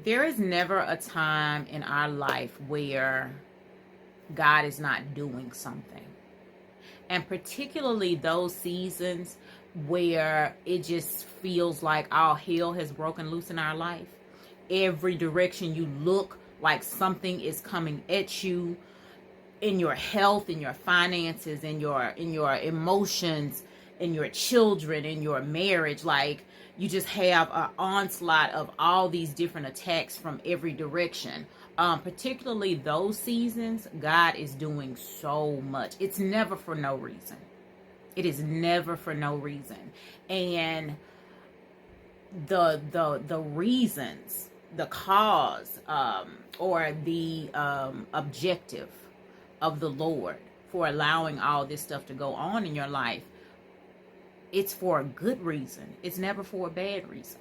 There is never a time in our life where God is not doing something. And particularly those seasons where it just feels like all hell has broken loose in our life. Every direction you look, like something is coming at you, in your health, in your finances, in your emotions, in your children, in your marriage. Like, you just have an onslaught of all these different attacks from every direction. Particularly those seasons, God is doing so much. It's never for no reason. It is never for no reason. And the reasons, the cause, or the objective of the Lord for allowing all this stuff to go on in your life, it's for a good reason. It's never for a bad reason.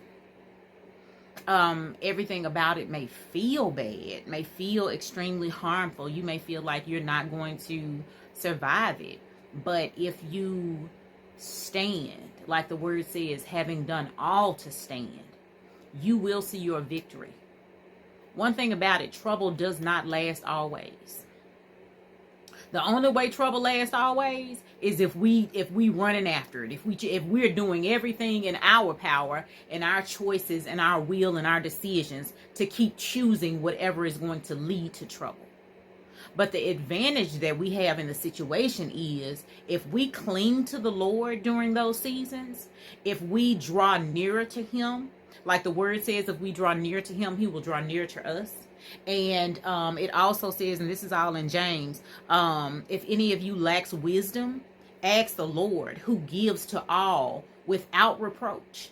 Everything about it may feel bad, may feel extremely harmful. You may feel like you're not going to survive it. But if you stand, like the word says, having done all to stand, you will see your victory. One thing about it, trouble does not last always. The only way trouble lasts always is if we running after it. If we're doing everything in our power and our choices and our will and our decisions to keep choosing whatever is going to lead to trouble. But the advantage that we have in the situation is if we cling to the Lord during those seasons, if we draw nearer to him, like the word says, if we draw near to him, he will draw near to us. And it also says, and this is all in James, if any of you lacks wisdom, ask the Lord, who gives to all without reproach.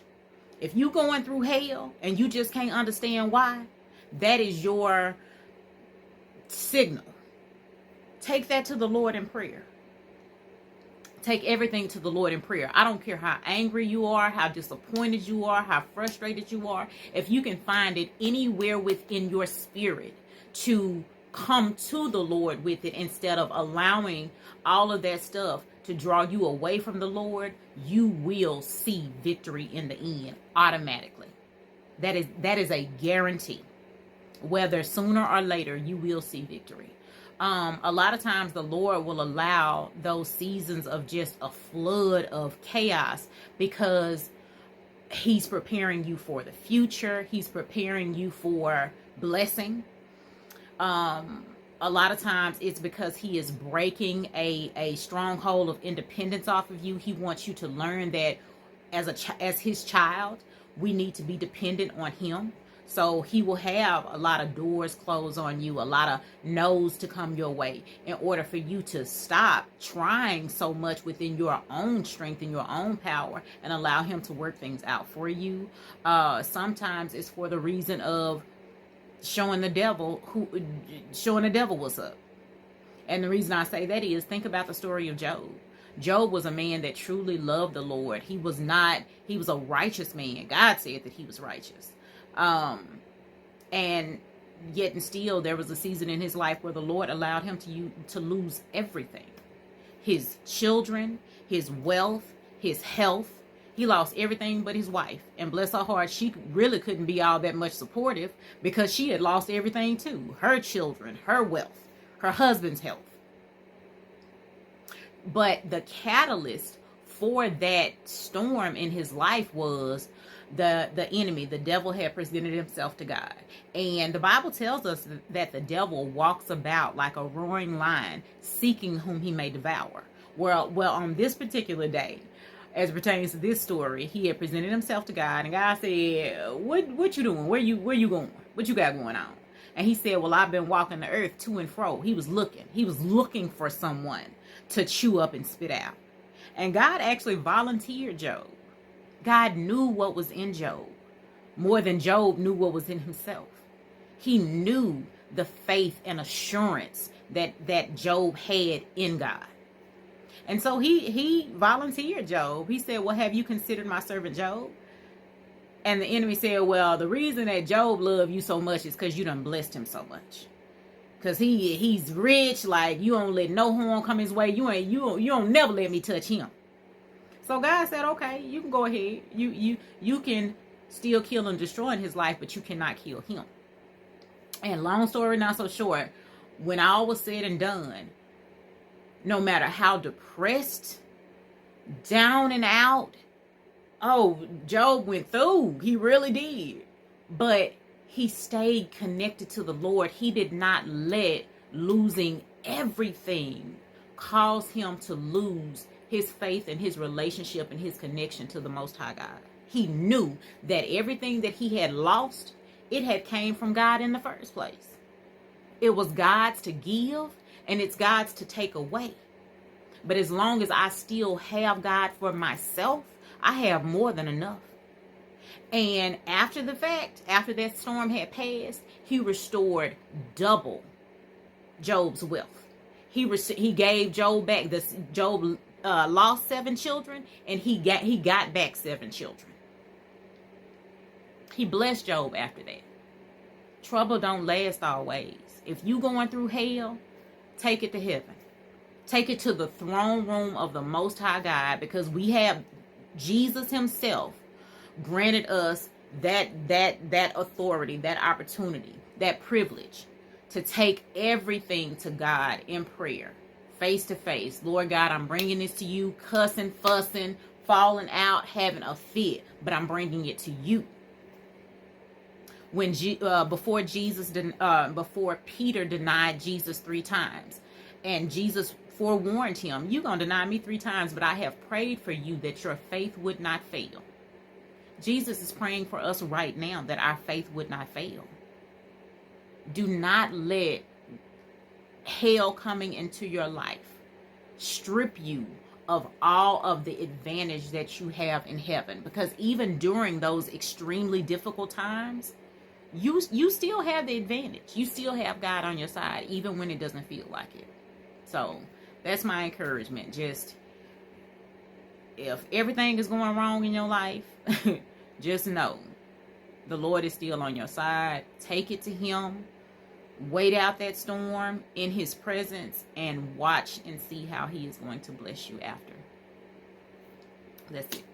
If you going through hell and you just can't understand why, that is your signal. Take that to the Lord in prayer. Take everything to the Lord in prayer. I don't care how angry you are, how disappointed you are, how frustrated you are. If you can find it anywhere within your spirit to come to the Lord with it, instead of allowing all of that stuff to draw you away from the Lord, you will see victory in the end automatically. That is a guarantee. Whether sooner or later, you will see victory. A lot of times the Lord will allow those seasons of just a flood of chaos because he's preparing you for the future. He's preparing you for blessing. A lot of times it's because he is breaking a stronghold of independence off of you. He wants you to learn that as his child, we need to be dependent on him. So he will have a lot of doors closed on you, a lot of no's to come your way in order for you to stop trying so much within your own strength and your own power and allow him to work things out for you. Sometimes it's for the reason of showing the devil what's up. And the reason I say that is, think about the story of Job. Job was a man that truly loved the Lord. He was a righteous man. God said that he was righteous. And yet and still there was a season in his life where the Lord allowed him to lose everything. His children, his wealth, his health. He lost everything but his wife. And bless her heart, she really couldn't be all that much supportive because she had lost everything too. Her children, her wealth, her husband's health. But the catalyst for that storm in his life was the enemy. The devil had presented himself to God. And the Bible tells us that the devil walks about like a roaring lion, seeking whom he may devour. Well, on this particular day, as it pertains to this story, he had presented himself to God, and God said, what you doing? Where you going? What you got going on? And he said, well, I've been walking the earth to and fro. He was looking for someone to chew up and spit out. And God actually volunteered Job. God knew what was in Job more than Job knew what was in himself. He knew the faith and assurance that Job had in God. And so he volunteered Job. He said, well, have you considered my servant Job? And the enemy said, well, the reason that Job loved you so much is because you done blessed him so much. Because he's rich, like you don't let no harm come his way. You don't never let me touch him. So God said, okay, you can go ahead. You can still kill and destroy in his life, but you cannot kill him. And long story not so short, when all was said and done, no matter how depressed, down and out, Job went through. He really did. But he stayed connected to the Lord. He did not let losing everything cause him to lose his faith and his relationship and his connection to the Most High God. He knew that everything that he had lost, it had came from God in the first place. It was God's to give, and it's God's to take away. But as long as I still have God for myself, I have more than enough. And after the fact, after that storm had passed, he restored double Job's wealth. He gave Job back. Job lost 7 children, and he got back 7 children. He blessed Job after that. Trouble don't last always. If you going through hell, take it to heaven. Take it to the throne room of the Most High God, because we have Jesus himself granted us that authority, that opportunity, that privilege to take everything to God in prayer, face to face. Lord God, I'm bringing this to you, cussing, fussing, falling out, having a fit, but I'm bringing it to you. When before Peter denied Jesus 3 times, and Jesus forewarned him, you're going to deny me 3 times, but I have prayed for you that your faith would not fail. Jesus is praying for us right now that our faith would not fail. Do not let hell coming into your life strip you of all of the advantage that you have in heaven, because even during those extremely difficult times, you still have the advantage. You still have God on your side, even when it doesn't feel like it. So that's my encouragement. Just, if everything is going wrong in your life, just know the Lord is still on your side. Take it to him. Wait out that storm in his presence and watch and see how he is going to bless you after. That's it.